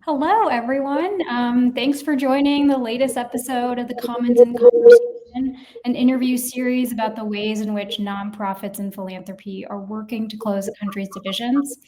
Hello, everyone. Thanks for joining the latest episode of the Commons in Conversation, an interview series about the ways in which nonprofits and philanthropy are working to close the country's divisions.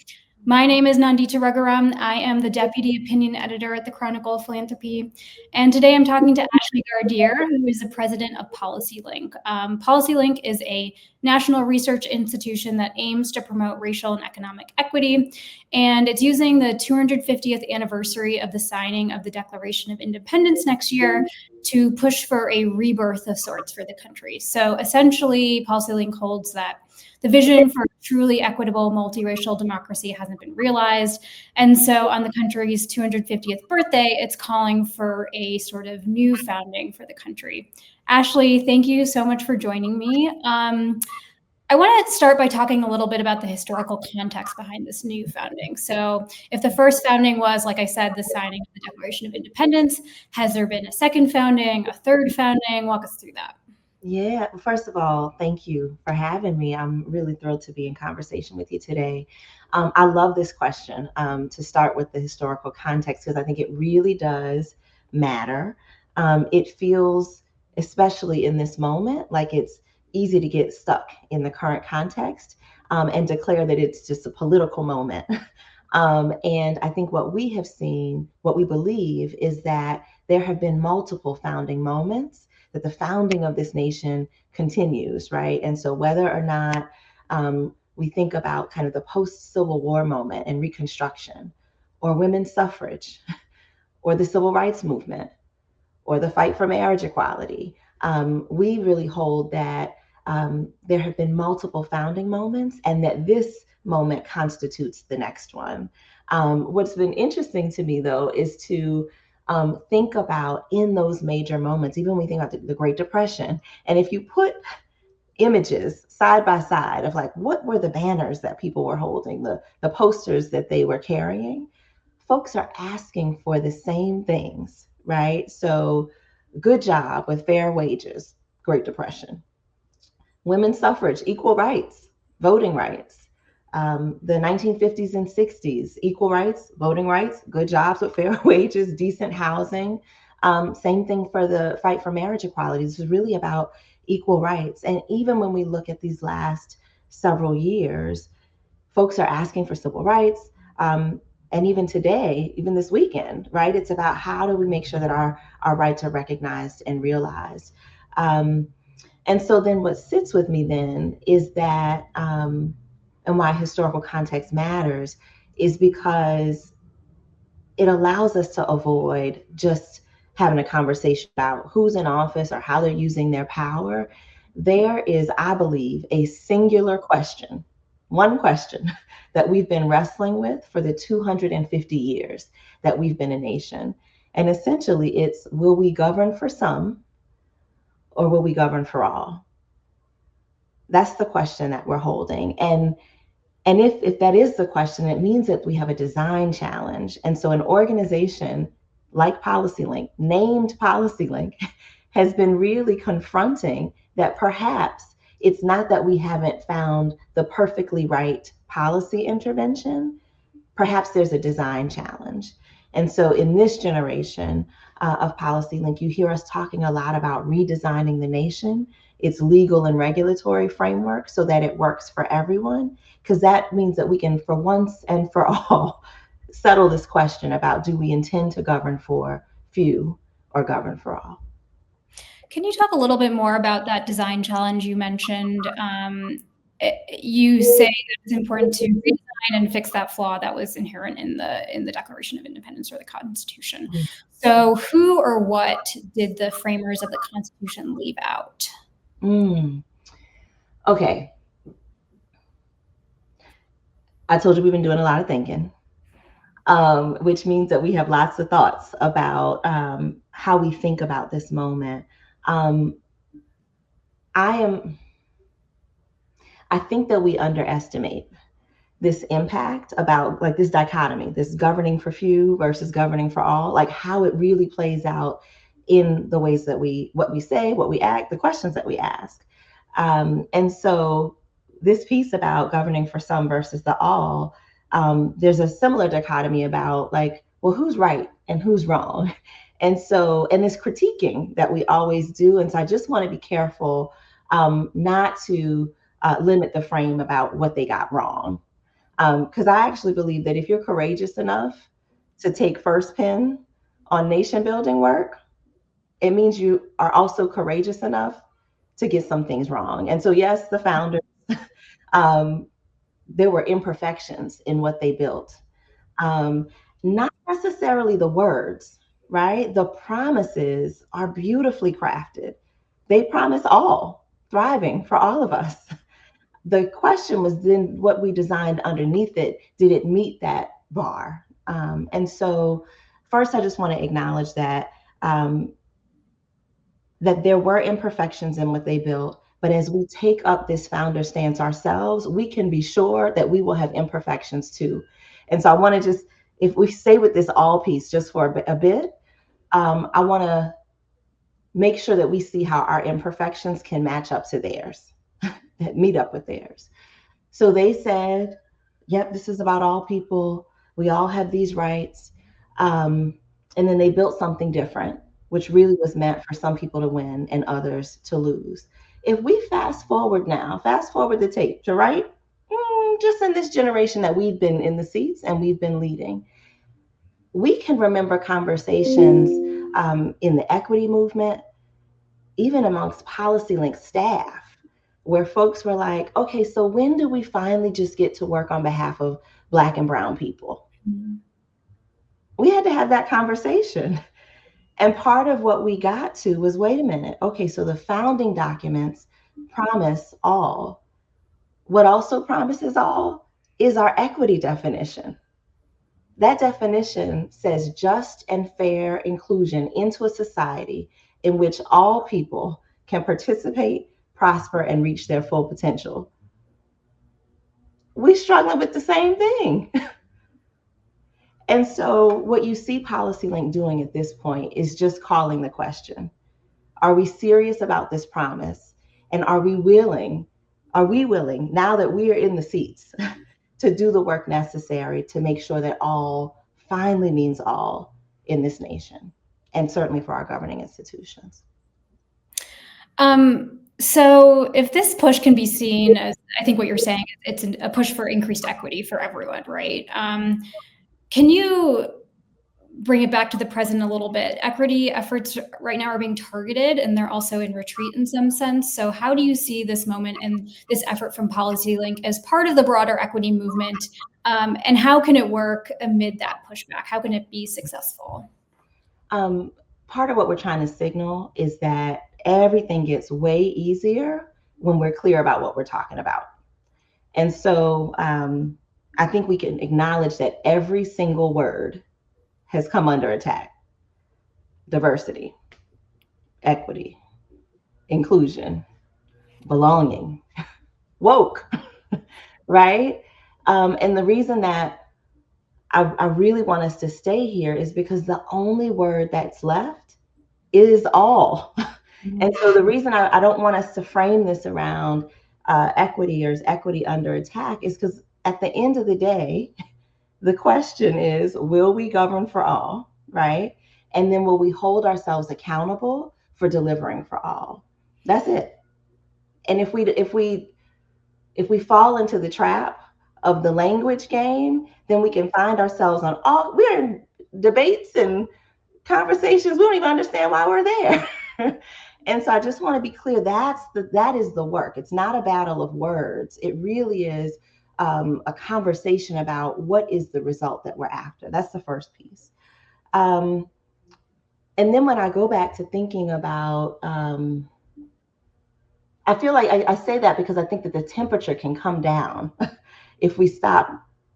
My name is Nandita Raghuram. I am the Deputy Opinion Editor at the Chronicle of Philanthropy. And today I'm talking to Ashleigh Gardere, who is the president of PolicyLink. PolicyLink is a national research institution that aims to promote racial and economic equity. And it's using the 250th anniversary of the signing of the Declaration of Independence next year to push for a rebirth of sorts for the country. So essentially, PolicyLink holds that the vision for truly equitable multiracial democracy hasn't been realized. And so on the country's 250th birthday, it's calling for a sort of new founding for the country. Ashleigh, thank you so much for joining me. I want to start by talking a little bit about the historical context behind this new founding. So if the first founding was, like I said, the signing of the Declaration of Independence, has there been a second founding, a third founding? Walk us through that. Yeah, first of all, thank you for having me. I'm really thrilled to be in conversation with you today. I love this question to start with the historical context because I think it really does matter. It feels, especially in this moment, like it's easy to get stuck in the current context and declare that it's just a political moment. And I think what we have seen, what we believe, is that there have been multiple founding moments, that the founding of this nation continues, right? And so whether or not we think about kind of the post-Civil War moment and Reconstruction, or women's suffrage, or the Civil Rights Movement, or the fight for marriage equality, we really hold that there have been multiple founding moments and that this moment constitutes the next one. What's been interesting to me, though, is to think about in those major moments, even when we think about the Great Depression, and if you put images side by side of like what were the banners that people were holding, the posters that they were carrying, folks are asking for the same things, right? So, good job with fair wages, Great Depression. Women's suffrage, equal rights, voting rights. The 1950s and 60s, equal rights, voting rights, good jobs with fair wages, decent housing. Same thing for the fight for marriage equality. This is really about equal rights. And even when we look at these last several years, folks are asking for civil rights. And even today, even this weekend, right? It's about how do we make sure that our rights are recognized and realized. And so then what sits with me then is that, and why historical context matters, is because it allows us to avoid just having a conversation about who's in office or how they're using their power. There is, I believe, a singular question, one question that we've been wrestling with for the 250 years that we've been a nation. And essentially it's, will we govern for some or will we govern for all? That's the question that we're holding. And if that is the question, it means that we have a design challenge. And so an organization like PolicyLink, named PolicyLink, has been really confronting that perhaps it's not that we haven't found the perfectly right policy intervention. Perhaps there's a design challenge. And so in this generation of PolicyLink, you hear us talking a lot about redesigning the nation, its legal and regulatory framework so that it works for everyone, because that means that we can, for once and for all, settle this question about do we intend to govern for few or govern for all. Can you talk a little bit more about that design challenge you mentioned? You say that it's important to redesign and fix that flaw that was inherent in the Declaration of Independence or the Constitution. So who or what did the framers of the Constitution leave out? Okay. I told you we've been doing a lot of thinking, which means that we have lots of thoughts about how we think about this moment. I think that we underestimate this impact about like this dichotomy, this governing for few versus governing for all, like how it really plays out in the ways that what we say, what we act, the questions that we ask. And so this piece about governing for some versus the all, there's a similar dichotomy about like well, who's right and who's wrong? And so, and this critiquing that we always do. And so I just want to be careful not to limit the frame about what they got wrong. Because I actually believe that if you're courageous enough to take first pen on nation building work, it means you are also courageous enough to get some things wrong. And so, yes, the founders, there were imperfections in what they built. Not necessarily the words, right? The promises are beautifully crafted. They promise all thriving for all of us. The question was then what we designed underneath it, did it meet that bar? And so first, I just want to acknowledge that that there were imperfections in what they built. But as we take up this founder stance ourselves, we can be sure that we will have imperfections too. And so I want to just, if we stay with this all piece just for a bit, I want to make sure that we see how our imperfections can match up to theirs, that meet up with theirs. So they said, yep, this is about all people. We all have these rights. And then they built something different, which really was meant for some people to win and others to lose. If we fast forward the tape to right, just in this generation that we've been in the seats and we've been leading, we can remember conversations in the equity movement, even amongst PolicyLink staff, where folks were like, okay, so when do we finally just get to work on behalf of Black and brown people? Mm-hmm. We had to have that conversation. And part of what we got to was, wait a minute, okay, so the founding documents promise all. What also promises all is our equity definition. That definition says just and fair inclusion into a society in which all people can participate, prosper, and reach their full potential. We're struggling with the same thing. And so what you see PolicyLink doing at this point is just calling the question. Are we serious about this promise? And are we willing, now that we are in the seats, to do the work necessary to make sure that all finally means all in this nation, and certainly for our governing institutions? So if this push can be seen as, I think what you're saying, it's a push for increased equity for everyone, right? Can you bring it back to the present a little bit? Equity efforts right now are being targeted and they're also in retreat in some sense. So how do you see this moment and this effort from PolicyLink as part of the broader equity movement? And how can it work amid that pushback? How can it be successful? Part of what we're trying to signal is that everything gets way easier when we're clear about what we're talking about. And so I think we can acknowledge that every single word has come under attack. Diversity, equity, inclusion, belonging, woke, right? And the reason that I really want us to stay here is because the only word that's left is all. And so the reason I don't want us to frame this around equity or is equity under attack is because at the end of the day, the question is, will we govern for all, right? And then will we hold ourselves accountable for delivering for all? That's it. And if we fall into the trap of the language game, then we can find ourselves on we're in debates and conversations. We don't even understand why we're there. And so I just want to be clear, that is the work. It's not a battle of words. It really is a conversation about what is the result that we're after. That's the first piece. And then when I go back to thinking about, I feel like I say that because I think that the temperature can come down if we stop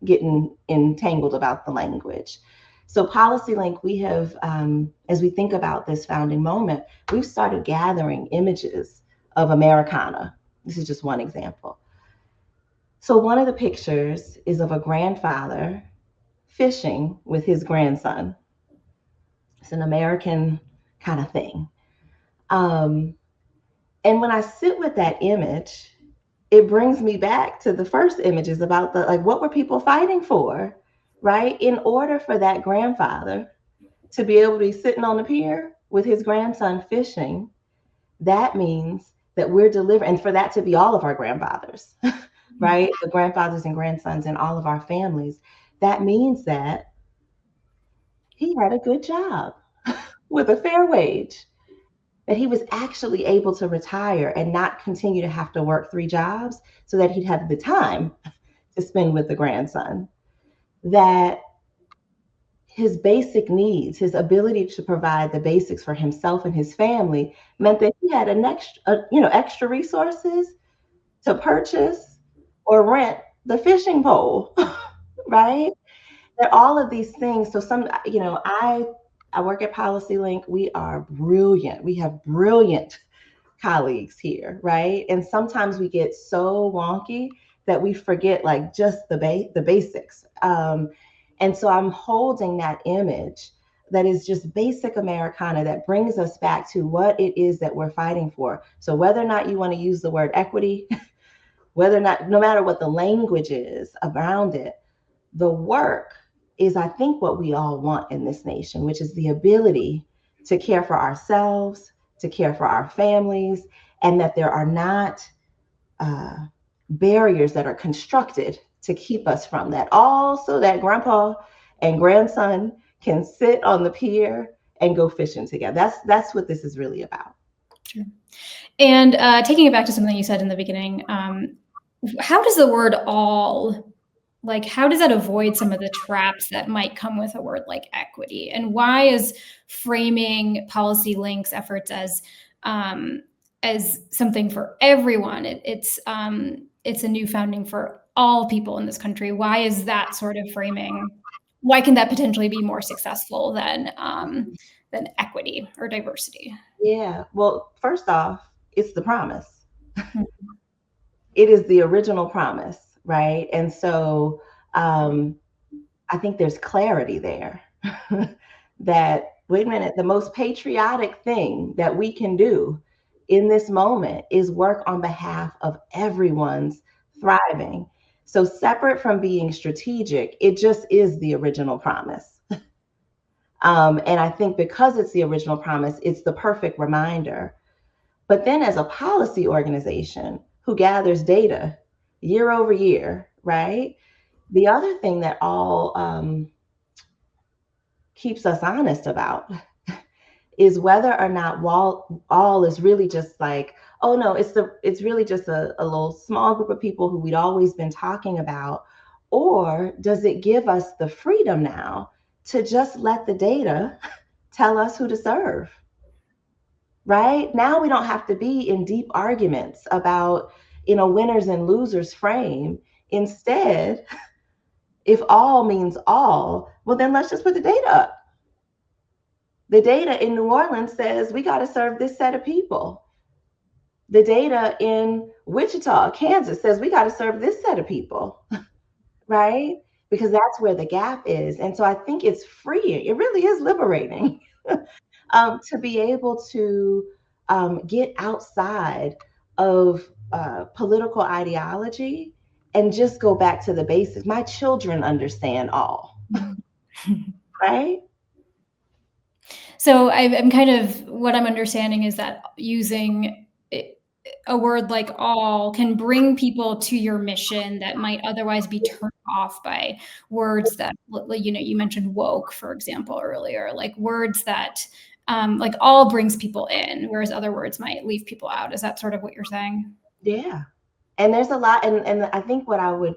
getting entangled about the language. So PolicyLink, we have, as we think about this founding moment, we've started gathering images of Americana. This is just one example. So one of the pictures is of a grandfather fishing with his grandson. It's an American kind of thing. And when I sit with that image, it brings me back to the first images about what were people fighting for, right? In order for that grandfather to be able to be sitting on the pier with his grandson fishing, that means that we're delivering, and for that to be all of our grandfathers, right? The grandfathers and grandsons in all of our families, that means that he had a good job with a fair wage, that he was actually able to retire and not continue to have to work three jobs so that he'd have the time to spend with the grandson. That his basic needs, his ability to provide the basics for himself and his family meant that he had extra resources to purchase or rent the fishing pole, right? That all of these things. So I work at PolicyLink. We are brilliant. We have brilliant colleagues here, right? And sometimes we get so wonky that we forget like just the basics. And so I'm holding that image that is just basic Americana that brings us back to what it is that we're fighting for. So whether or not you want to use the word equity, whether or not, no matter what the language is around it, the work is, I think, what we all want in this nation, which is the ability to care for ourselves, to care for our families, and that there are not uh, barriers that are constructed to keep us from that. All so that grandpa and grandson can sit on the pier and go fishing together. That's what this is really about. Sure. And taking it back to something you said in the beginning, how does the word all, like, how does that avoid some of the traps that might come with a word like equity? And why is framing PolicyLink's efforts as something for everyone? It's a new founding for all people in this country. Why is that sort of framing? Why can that potentially be more successful than equity or diversity? Yeah. Well, first off, it's the promise. It is the original promise, right? And so I think there's clarity there that, wait a minute, the most patriotic thing that we can do in this moment is work on behalf of everyone's thriving. So, separate from being strategic, it just is the original promise. And I think because it's the original promise, it's the perfect reminder. But then, as a policy organization who gathers data year over year, right? The other thing that all keeps us honest about is whether or not all is really just like, oh no, it's really just a little small group of people who we'd always been talking about, or does it give us the freedom now to just let the data tell us who to serve? Right now, we don't have to be in deep arguments about winners and losers frame. Instead, if all means all, well, then let's just put the data up. The data in New Orleans says we got to serve this set of people. The data in Wichita, Kansas says we got to serve this set of people, right? Because that's where the gap is. And so I think it's freeing. It really is liberating to be able to get outside of political ideology and just go back to the basics. My children understand all, right? So I'm kind of, what I'm understanding is that using a word like all can bring people to your mission that might otherwise be turned off by words that, you mentioned woke, for example, earlier, like words that like all brings people in, whereas other words might leave people out. Is that sort of what you're saying? Yeah. And there's a lot. And I think what I would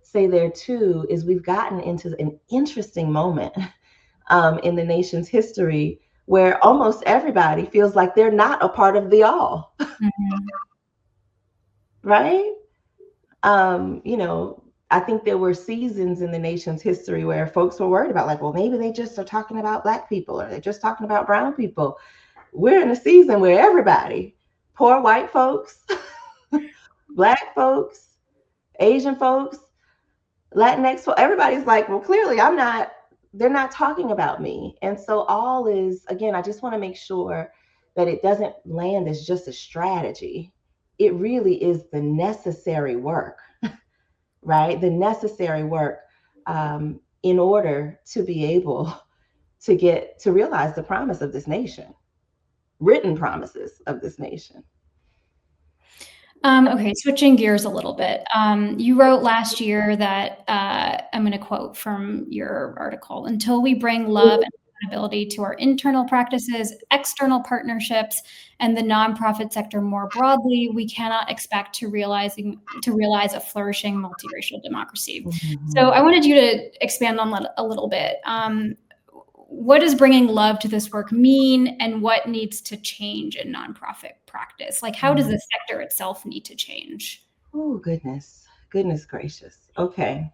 say there too is we've gotten into an interesting moment in the nation's history where almost everybody feels like they're not a part of the all. Mm-hmm. Right? I think there were seasons in the nation's history where folks were worried about, like, well, maybe they just are talking about Black people or they're just talking about brown people. We're in a season where everybody, poor white folks, Black folks, Asian folks, Latinx folks, everybody's like, well, clearly they're not talking about me. And so all is, again, I just want to make sure that it doesn't land as just a strategy. It really is the necessary work, right? The necessary work in order to be able to get to realize the promise of this nation, written promises of this nation. Okay, switching gears a little bit. You wrote last year that, I'm going to quote from your article, "Until we bring love and accountability to our internal practices, external partnerships, and the nonprofit sector more broadly, we cannot expect to realize a flourishing multiracial democracy." Mm-hmm. So I wanted you to expand on that a little bit. What does bringing love to this work mean, and what needs to change in nonprofit practice? Like, how does the sector itself need to change? Oh, goodness gracious. Okay.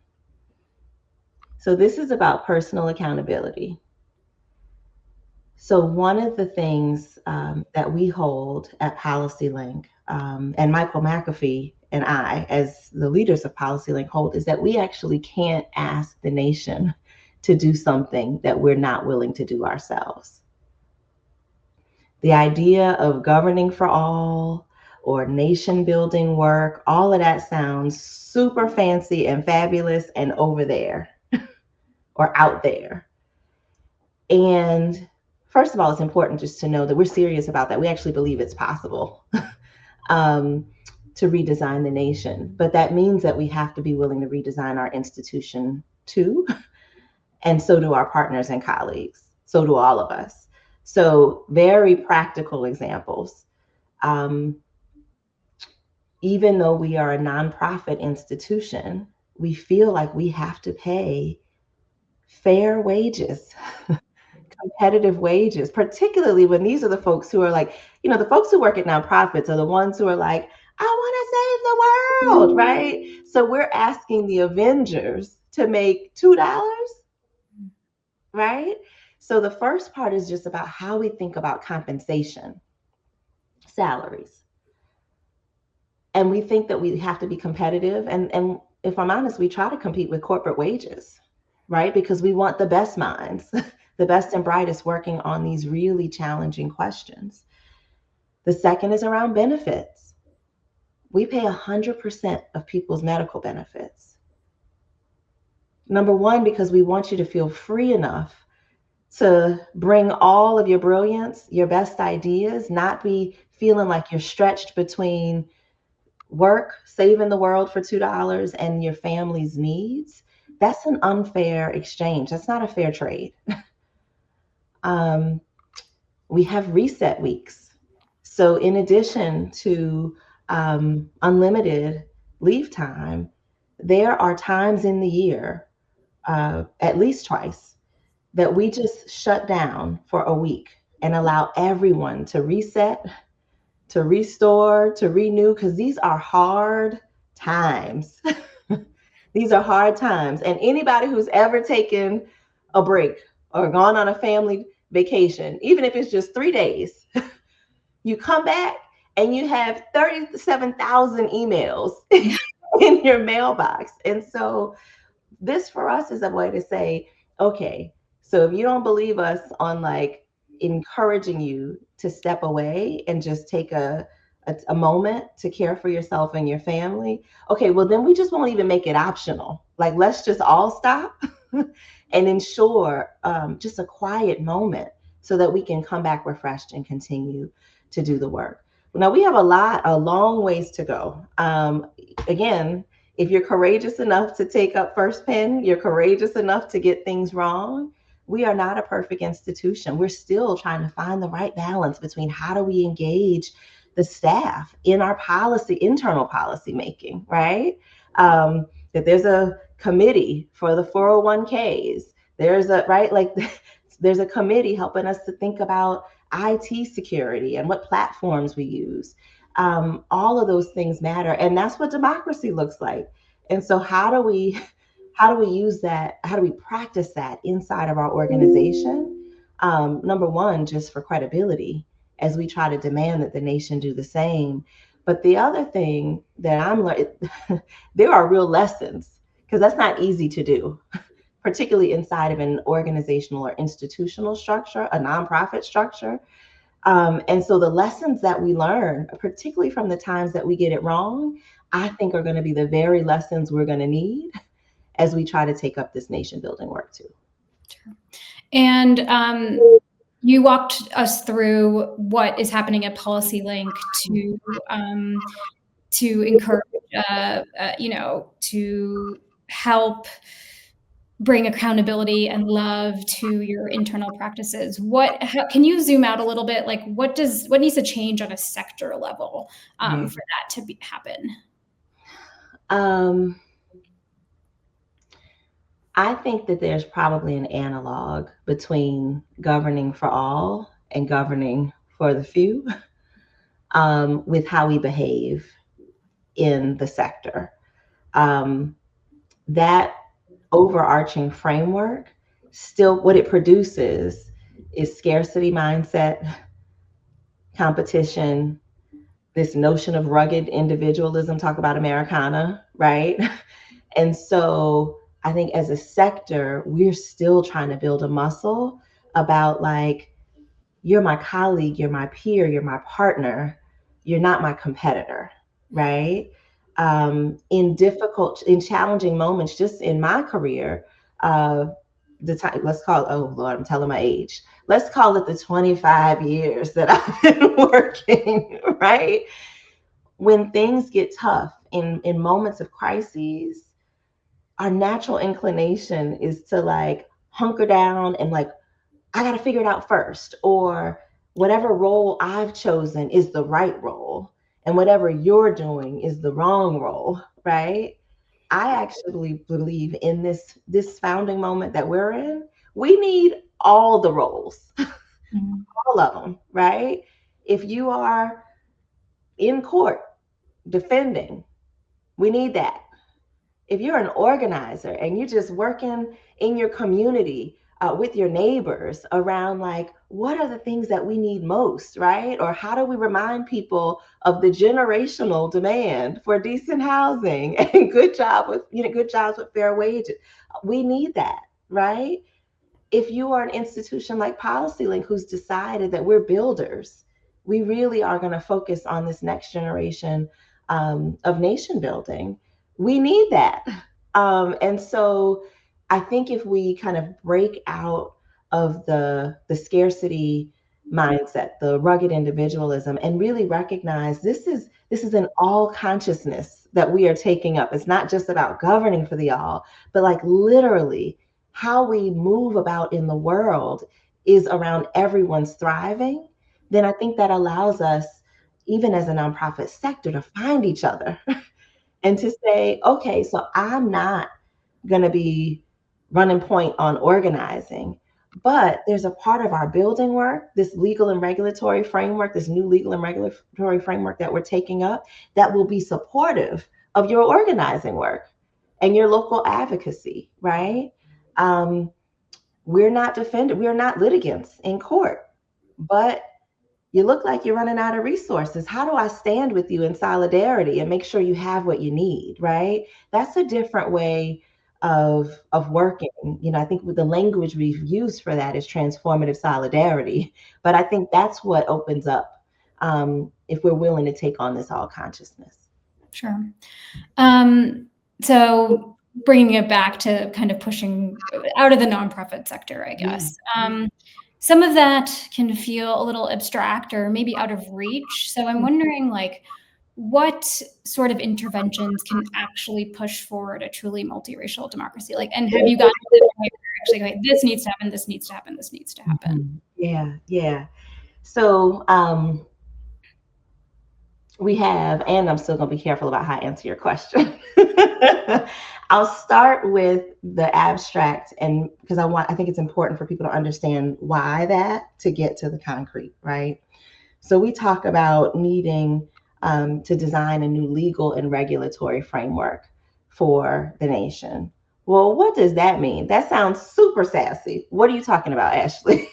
So this is about personal accountability. So one of the things that we hold at PolicyLink, and Michael McAfee and I, as the leaders of PolicyLink, hold, is that we actually can't ask the nation to do something that we're not willing to do ourselves. The idea of governing for all or nation building work, all of that sounds super fancy and fabulous and over there or out there. And first of all, it's important just to know that we're serious about that. We actually believe it's possible to redesign the nation. But that means that we have to be willing to redesign our institution too. And so do our partners and colleagues. So do all of us. So very practical examples. Even though we are a nonprofit institution, we feel like we have to pay fair wages, competitive wages, particularly when these are the folks who are like, the folks who work at nonprofits are the ones who are like, I want to save the world, right? So we're asking the Avengers to make $2, right? So the first part is just about how we think about compensation, salaries. And we think that we have to be competitive. And if I'm honest, we try to compete with corporate wages, right? Because we want the best minds, the best and brightest working on these really challenging questions. The second is around benefits. We pay 100% of people's medical benefits. Number one, because we want you to feel free enough to bring all of your brilliance, your best ideas, not be feeling like you're stretched between work, saving the world for $2, and your family's needs. That's an unfair exchange. That's not a fair trade. We have reset weeks. So in addition to unlimited leave time, there are times in the year, at least twice, that we just shut down for a week and allow everyone to reset, to restore, to renew, because these are hard times. These are hard times. And anybody who's ever taken a break or gone on a family vacation, even if it's just 3 days, you come back and you have 37,000 emails in your mailbox. And so this for us is a way to say, okay, so if you don't believe us on like encouraging you to step away and just take a moment to care for yourself and your family, okay, well then we just won't even make it optional. Like, let's just all stop and ensure just a quiet moment so that we can come back refreshed and continue to do the work. Now we have a long ways to go. Again, if you're courageous enough to take up first pen, you're courageous enough to get things wrong. We are not a perfect institution. We're still trying to find the right balance between how do we engage the staff in our internal policy making, right? That there's a committee for the 401ks. There's a committee helping us to think about IT security and what platforms we use. All of those things matter, and that's what democracy looks like. And so how do we use that? How do we practice that inside of our organization? Number one, just for credibility, as we try to demand that the nation do the same. But the other thing that I'm learning, there are real lessons, because that's not easy to do, particularly inside of an organizational or institutional structure, a nonprofit structure. And so the lessons that we learn, particularly from the times that we get it wrong, I think are going to be the very lessons we're going to need as we try to take up this nation building work too. Sure. And you walked us through what is happening at PolicyLink to encourage, to help bring accountability and love to your internal practices. Can you zoom out a little bit? Like, what needs to change on a sector level for that to happen? I think that there's probably an analog between governing for all and governing for the few, with how we behave in the sector. That overarching framework, still what it produces is scarcity mindset, competition, this notion of rugged individualism, talk about Americana, right? And so I think as a sector, we're still trying to build a muscle about like, you're my colleague, you're my peer, you're my partner, you're not my competitor, right? In challenging moments, just in my career, let's call it, oh Lord, I'm telling my age. Let's call it the 25 years that I've been working, right? When things get tough, in moments of crises, our natural inclination is to like hunker down and like, I got to figure it out first, or whatever role I've chosen is the right role, and whatever you're doing is the wrong role, right? I actually believe in this founding moment that we're in, we need all the roles, all of them, right? If you are in court defending, we need that. If you're an organizer and you're just working in your community with your neighbors around like, what are the things that we need most, right? Or how do we remind people of the generational demand for decent housing and good jobs with fair wages? We need that, right? If you are an institution like PolicyLink who's decided that we're builders, we really are going to focus on this next generation of nation building. We need that. And so I think if we kind of break out of the scarcity mindset, the rugged individualism, and really recognize this is an all consciousness that we are taking up. It's not just about governing for the all, but like literally how we move about in the world is around everyone's thriving, then I think that allows us, even as a nonprofit sector, to find each other and to say, okay, so I'm not going to be running point on organizing, but there's a part of our building work, this legal and regulatory framework, this new legal and regulatory framework that we're taking up, that will be supportive of your organizing work and your local advocacy, right? We're not litigants in court, but you look like you're running out of resources. How do I stand with you in solidarity and make sure you have what you need, right? That's a different way of working. I think with the language we've used for that is transformative solidarity. But I think that's what opens up if we're willing to take on this all consciousness. Sure. So bringing it back to kind of pushing out of the nonprofit sector, I guess. Some of that can feel a little abstract or maybe out of reach. So I'm wondering, like, what sort of interventions can actually push forward a truly multiracial democracy? Like, and have you gotten to the point where actually like, this needs to happen, this needs to happen, this needs to happen? Yeah. So we have, and I'm still going to be careful about how I answer your question. I'll start with the abstract, and because I think it's important for people to understand why that, to get to the concrete, right? So we talk about needing to design a new legal and regulatory framework for the nation. Well, what does that mean? That sounds super sassy. What are you talking about, Ashleigh?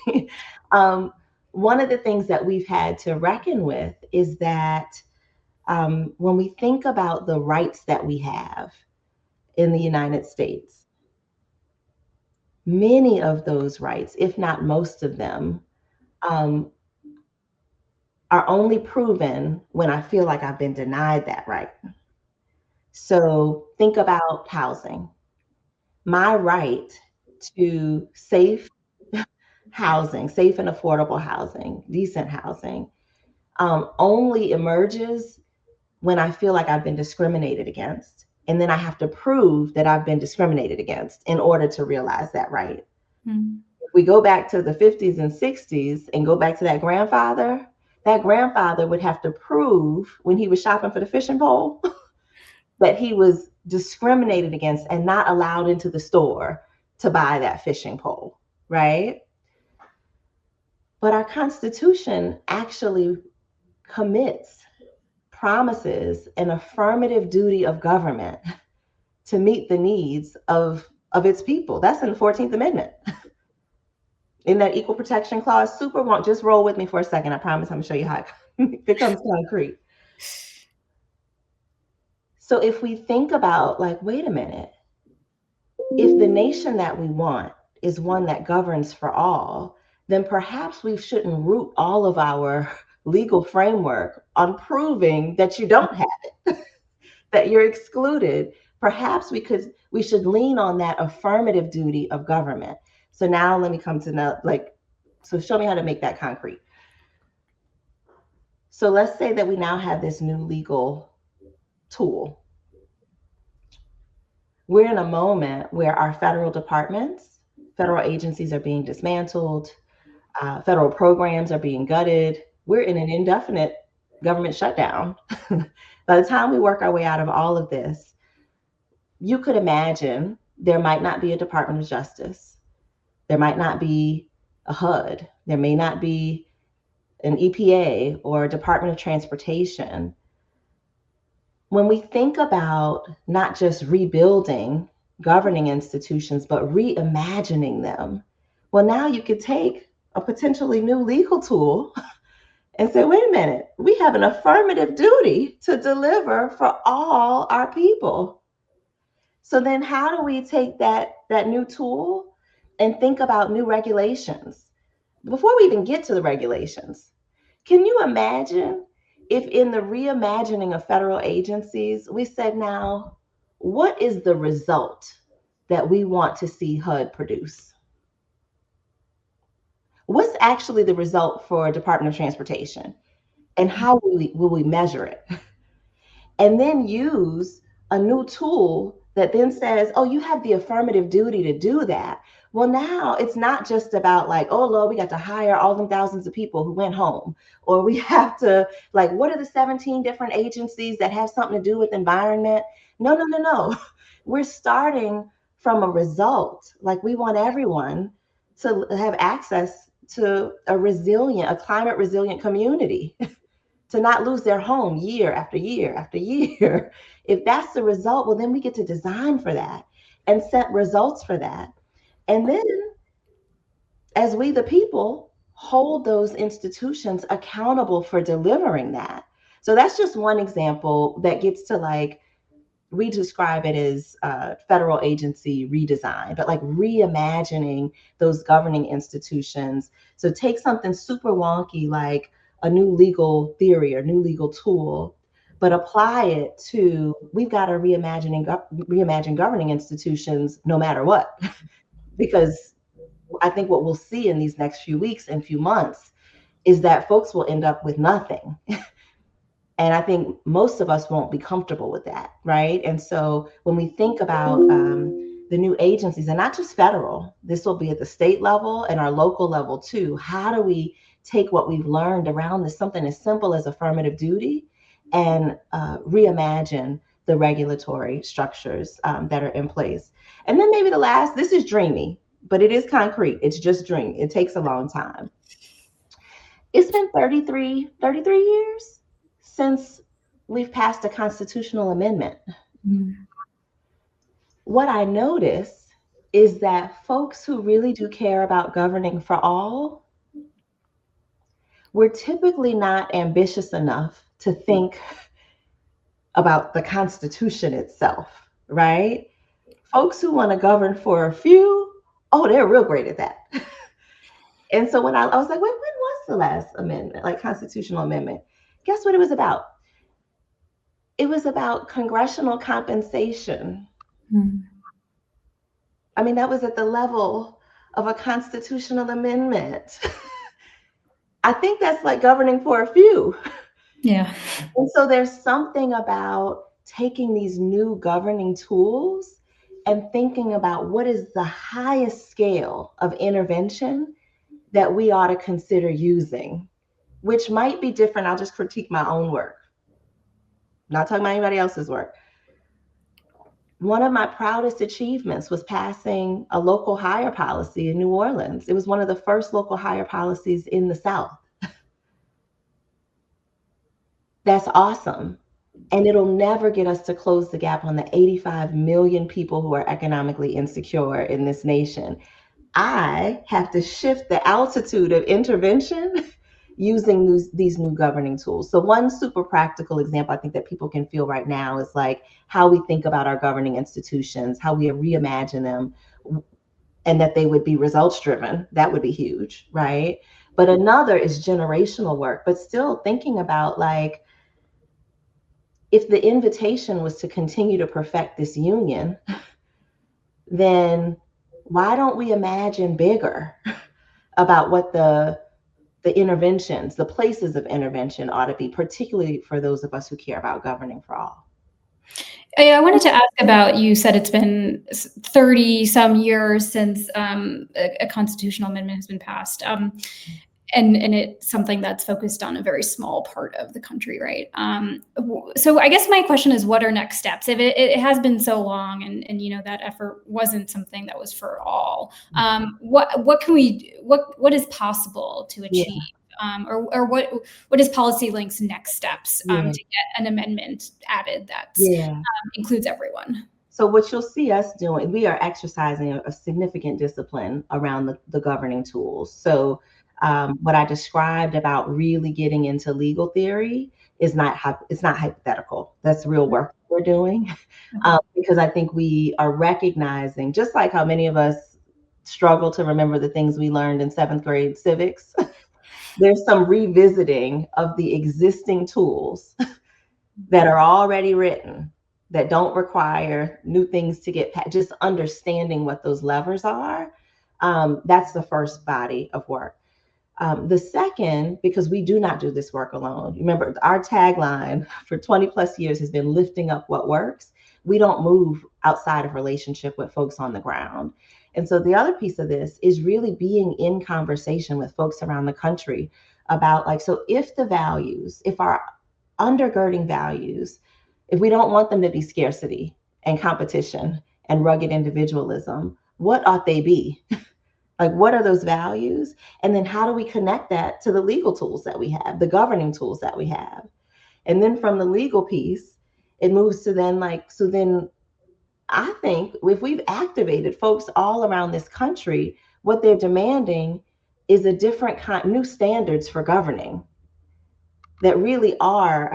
One of the things that we've had to reckon with is that when we think about the rights that we have in the United States, many of those rights, if not most of them, are only proven when I feel like I've been denied that right. So think about housing. my right to safe housing, safe and affordable housing, decent housing, only emerges when I feel like I've been discriminated against. And then I have to prove that I've been discriminated against in order to realize that right. If we go back to the 50s and 60s and go back to that grandfather would have to prove when he was shopping for the fishing pole that he was discriminated against and not allowed into the store to buy that fishing pole, right? But our Constitution actually commits, promises an affirmative duty of government to meet the needs of its people. That's in the 14th Amendment. In that equal protection clause, super won't just roll with me for a second. I promise I'm gonna show you how it becomes concrete. So if we think about, like, wait a minute, if the nation that we want is one that governs for all, then perhaps we shouldn't root all of our legal framework on proving that you don't have it, that you're excluded. Perhaps we should lean on that affirmative duty of government. So now let me come to so show me how to make that concrete. So let's say that we now have this new legal tool. We're in a moment where our federal departments, federal agencies are being dismantled, federal programs are being gutted. We're in an indefinite government shutdown. By the time we work our way out of all of this, you could imagine there might not be a Department of Justice. There might not be a HUD. There may not be an EPA or a Department of Transportation. When we think about not just rebuilding governing institutions, but reimagining them, well, now you could take a potentially new legal tool and say, wait a minute, we have an affirmative duty to deliver for all our people. So then how do we take that new tool and think about new regulations? Before we even get to the regulations, can you imagine if in the reimagining of federal agencies, we said, now, what is the result that we want to see HUD produce? What's actually the result for Department of Transportation? And how will we measure it? And then use a new tool that then says, oh, you have the affirmative duty to do that. Well, now it's not just about like, oh, Lord, we got to hire all them thousands of people who went home, or we have to, like, what are the 17 different agencies that have something to do with environment? No. We're starting from a result. Like, we want everyone to have access to a climate resilient community, to not lose their home year after year after year. If that's the result, well, then we get to design for that and set results for that. And then, as we, the people, hold those institutions accountable for delivering that. So that's just one example that gets to, like, we describe it as federal agency redesign, but like reimagining those governing institutions. So take something super wonky like a new legal theory or new legal tool, but apply it to, we've got to reimagine governing institutions no matter what. Because I think what we'll see in these next few weeks and few months is that folks will end up with nothing. And I think most of us won't be comfortable with that, right? And so when we think about the new agencies, and not just federal, this will be at the state level and our local level too. How do we take what we've learned around this, something as simple as affirmative duty, and reimagine the regulatory structures that are in place? And then maybe the last, this is dreamy, but it is concrete. It's just dreamy. It takes a long time. It's been 33 years since we've passed a constitutional amendment. What I notice is that folks who really do care about governing for all, we're typically not ambitious enough to think about the Constitution itself, right? Folks who want to govern for a few, oh, they're real great at that. And so when I was like, wait, when was the last amendment, like constitutional amendment? Guess what it was about? It was about congressional compensation. I mean, that was at the level of a constitutional amendment. I think that's like governing for a few. Yeah. And so there's something about taking these new governing tools and thinking about what is the highest scale of intervention that we ought to consider using, which might be different. I'll just critique my own work, not talking about anybody else's work. One of my proudest achievements was passing a local hire policy in New Orleans. It was one of the first local hire policies in the South. That's awesome. And it'll never get us to close the gap on the 85 million people who are economically insecure in this nation. I have to shift the altitude of intervention using these new governing tools. So one super practical example I think that people can feel right now is like how we think about our governing institutions, how we reimagine them, and that they would be results driven. That would be huge, right? But another is generational work, but still thinking about like, if the invitation was to continue to perfect this union, then why don't we imagine bigger about what the interventions, the places of intervention ought to be, particularly for those of us who care about governing for all? I wanted to ask about, you said it's been 30 some years since a constitutional amendment has been passed. And it's something that's focused on a very small part of the country, right? So I guess my question is, what are next steps? If it has been so long, and you know that effort wasn't something that was for all, what can we what is possible to achieve? Yeah. Or what is PolicyLink's next steps to get an amendment added that includes everyone? So what you'll see us doing, we are exercising a significant discipline around the governing tools. So what I described about really getting into legal theory is it's not hypothetical. That's real work we're doing, because I think we are recognizing, just like how many of us struggle to remember the things we learned in 7th grade civics, there's some revisiting of the existing tools that are already written, that don't require new things to get just understanding what those levers are. That's the first body of work. The second, because we do not do this work alone. Remember, our tagline for 20 plus years has been lifting up what works. We don't move outside of relationship with folks on the ground. And so the other piece of this is really being in conversation with folks around the country about like, so if the values, if our undergirding values, if we don't want them to be scarcity and competition and rugged individualism, what ought they be? Like, what are those values? And then how do we connect that to the legal tools that we have, the governing tools that we have? And then from the legal piece, it moves to then like, so then I think if we've activated folks all around this country, what they're demanding is a different kind, new standards for governing that really are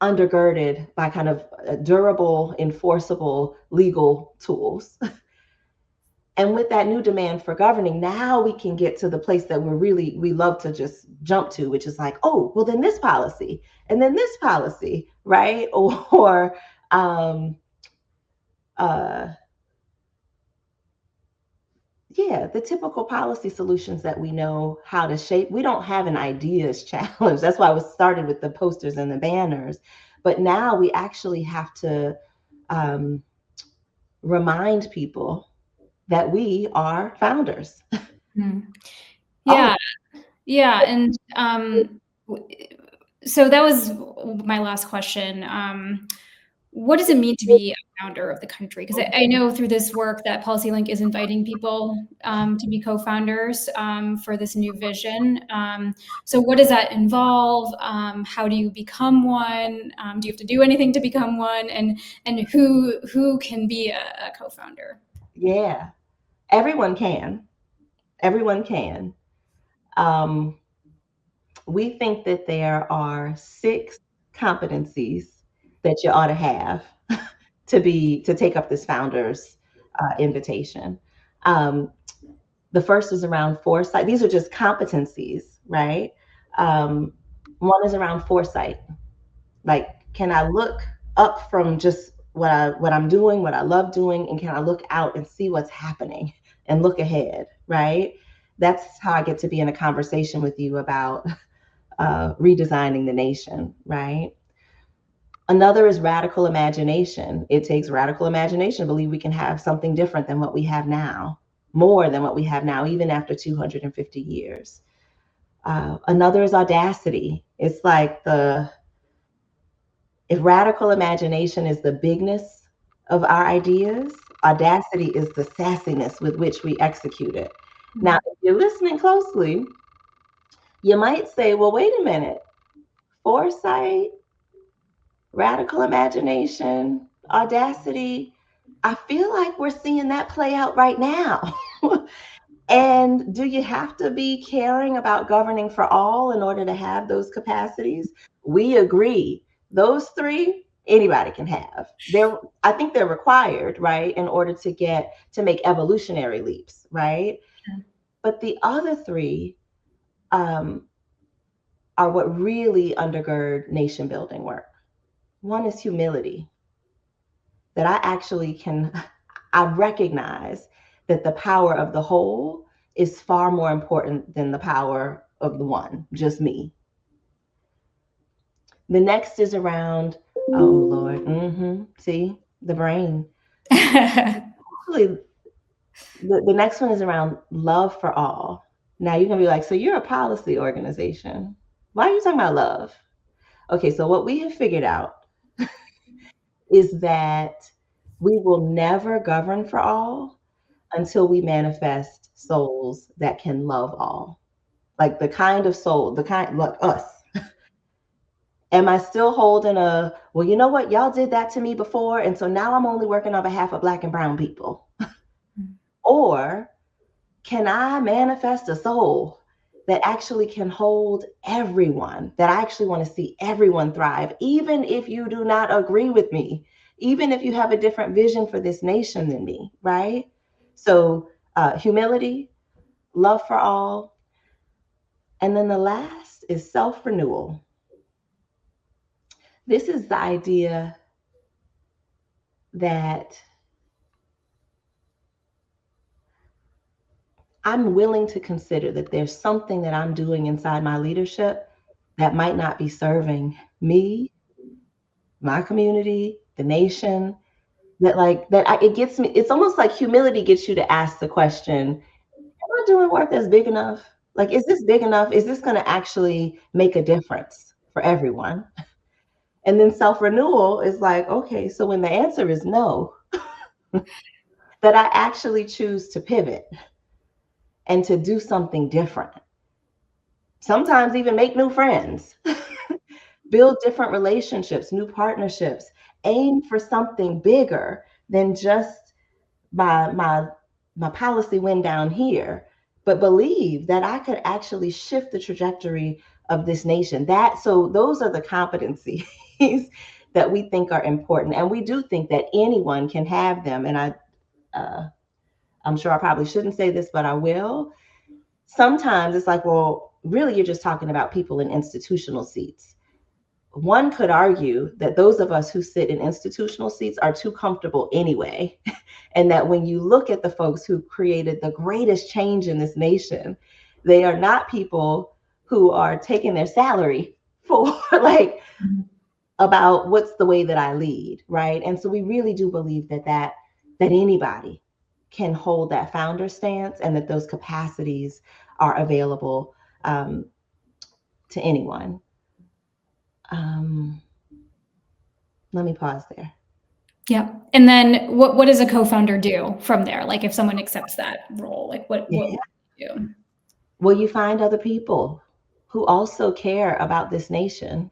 undergirded by kind of durable, enforceable legal tools. And with that new demand for governing, now we can get to the place that we love to just jump to, which is like, oh, well, then this policy, and then this policy, right? Or the typical policy solutions that we know how to shape. We don't have an ideas challenge. That's why I was started with the posters and the banners. But now we actually have to remind people that we are founders. Yeah. Yeah. And so that was my last question. What does it mean to be a founder of the country? Because I know through this work that PolicyLink is inviting people to be co-founders for this new vision. So what does that involve? How do you become one? Do you have to do anything to become one? And who can be a co-founder? Yeah, everyone can. Everyone can. We think that there are 6 competencies that you ought to have to take up this founder's invitation. The first is around foresight. These are just competencies, right? One is around foresight. Like, can I look up from just what I'm doing, what I love doing, and can I look out and see what's happening and look ahead, right? That's how I get to be in a conversation with you about redesigning the nation, right? Another is radical imagination. It takes radical imagination to believe we can have something different than what we have now, more than what we have now, even after 250 years. Another is audacity. It's like if radical imagination is the bigness of our ideas, audacity is the sassiness with which we execute it. Now, if you're listening closely, you might say, well, wait a minute, foresight, radical imagination, audacity, I feel like we're seeing that play out right now. And do you have to be caring about governing for all in order to have those capacities? We agree. Those three, anybody can have. I think they're required, right, in order to make evolutionary leaps, right? Sure. But the other three are what really undergird nation building work. One is humility, that I recognize that the power of the whole is far more important than the power of the one, just me. The next is around, oh Lord, see, the brain. Actually, the next one is around love for all. Now you're gonna be like, so you're a policy organization. Why are you talking about love? Okay, so what we have figured out is that we will never govern for all until we manifest souls that can love all. Like the kind of soul, like us. Am I still holding well, you know what? Y'all did that to me before. And so now I'm only working on behalf of Black and brown people. Or can I manifest a soul that actually can hold everyone, that I actually want to see everyone thrive, even if you do not agree with me, even if you have a different vision for this nation than me, right? So humility, love for all. And then the last is self-renewal. This is the idea that I'm willing to consider that there's something that I'm doing inside my leadership that might not be serving me, my community, the nation, it gets me, it's almost like humility gets you to ask the question, am I doing work that's big enough? Like, is this big enough? Is this going to actually make a difference for everyone? And then self-renewal is like, okay, so when the answer is no, that I actually choose to pivot and to do something different. Sometimes even make new friends, build different relationships, new partnerships, aim for something bigger than just my policy win down here, but believe that I could actually shift the trajectory of this nation. So those are the competencies that we think are important. And we do think that anyone can have them. And I'm sure I probably shouldn't say this, but I will. Sometimes it's like, well, really, you're just talking about people in institutional seats. One could argue that those of us who sit in institutional seats are too comfortable anyway. And that when you look at the folks who created the greatest change in this nation, they are not people who are taking their salary for about what's the way that I lead, right? And so we really do believe that anybody can hold that founder stance and that those capacities are available to anyone. Let me pause there. Yeah. And then what does a co-founder do from there? Like if someone accepts that role, like what do you do? Well, you find other people who also care about this nation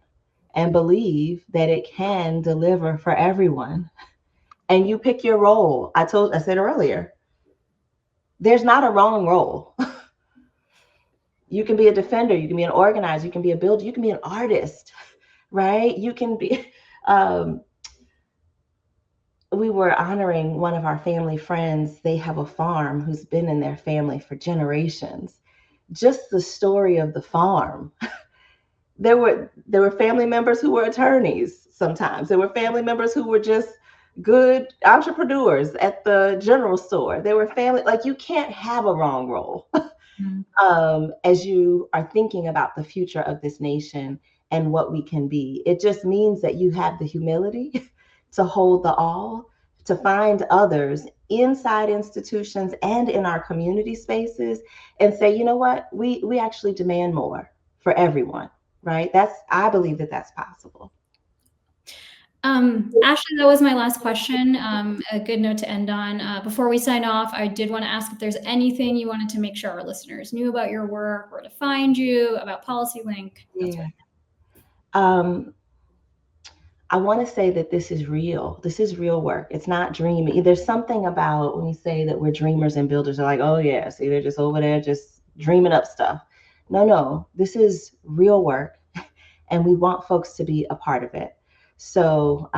and believe that it can deliver for everyone. And you pick your role. I said earlier, there's not a wrong role. You can be a defender, you can be an organizer, you can be a builder, you can be an artist, right? You can be, we were honoring one of our family friends. They have a farm who's been in their family for generations. Just the story of the farm. There were family members who were attorneys sometimes. There were family members who were just good entrepreneurs at the general store. They were family. Like, you can't have a wrong role as you are thinking about the future of this nation and what we can be. It just means that you have the humility to hold the all, to find others inside institutions and in our community spaces and say, you know what, we actually demand more for everyone, right? I believe that that's possible. Ashleigh, that was my last question. A good note to end on. Before we sign off, I did want to ask if there's anything you wanted to make sure our listeners knew about your work, where to find you, about PolicyLink. Yeah. I want to say that this is real. This is real work. It's not dreaming. There's something about when we say that we're dreamers and builders, they're like, oh yeah, see, they're just over there just dreaming up stuff. No, this is real work, and we want folks to be a part of it. So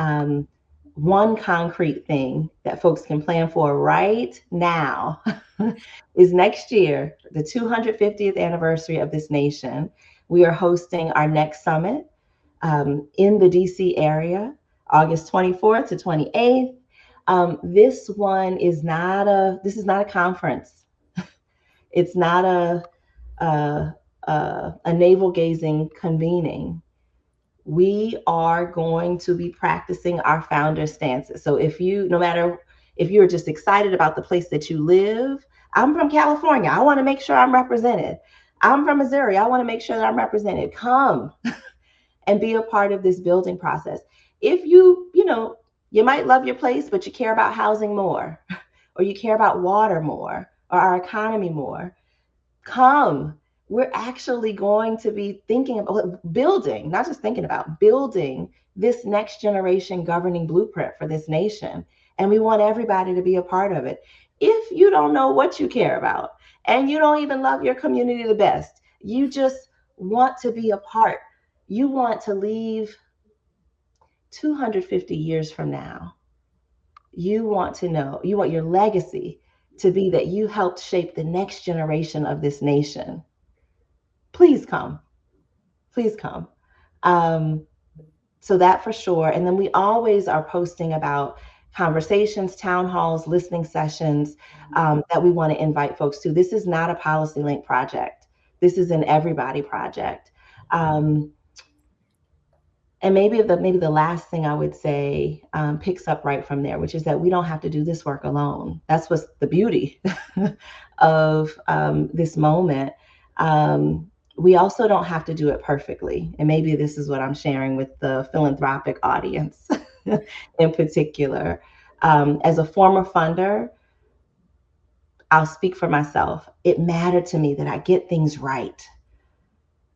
one concrete thing that folks can plan for right now is next year, the 250th anniversary of this nation. We are hosting our next summit in the DC area, August 24th to 28th. This is not a conference. It's not a navel gazing convening. We are going to be practicing our founder stances. So no matter if you're just excited about the place that you live, I'm from California, I want to make sure I'm represented. I'm from Missouri, I want to make sure that I'm represented. Come and be a part of this building process. If you might love your place, but you care about housing more, or you care about water more, or our economy more, come. We're actually going to be thinking about building, not just thinking about building this next generation governing blueprint for this nation. And we want everybody to be a part of it. If you don't know what you care about, and you don't even love your community the best, you just want to be a part. You want to leave 250 years from now. You want your legacy to be that you helped shape the next generation of this nation. Please come. Please come. So that for sure. And then we always are posting about conversations, town halls, listening sessions that we want to invite folks to. This is not a PolicyLink project. This is an everybody project. And maybe the last thing I would say picks up right from there, which is that we don't have to do this work alone. That's what's the beauty of this moment. We also don't have to do it perfectly. And maybe this is what I'm sharing with the philanthropic audience in particular. As a former funder, I'll speak for myself. It mattered to me that I get things right,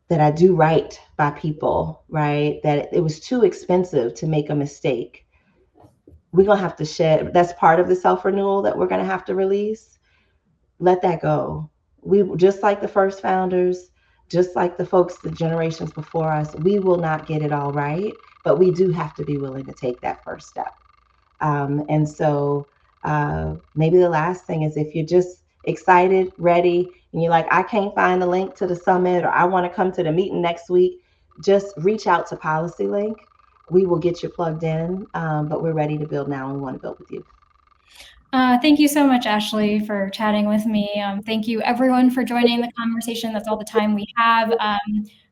that I do right by people, right? That it was too expensive to make a mistake. We're going to have to shed. That's part of the self-renewal that we're going to have to release. Let that go. We, just like the first founders, just like the folks, the generations before us, we will not get it all right, but we do have to be willing to take that first step. And so maybe the last thing is, if you're just excited, ready, and you're like, I can't find the link to the summit, or I want to come to the meeting next week, just reach out to PolicyLink. We will get you plugged in, but we're ready to build now, and we want to build with you. Thank you so much, Ashleigh, for chatting with me. Thank you, everyone, for joining the conversation. That's all the time we have.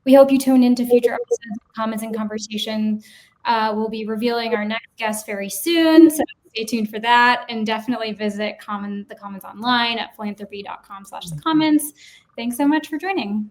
We hope you tune into future episodes of Comments and Conversation. We'll be revealing our next guest very soon, so stay tuned for that. And definitely visit the Commons online at philanthropy.com/thecommons. Thanks so much for joining.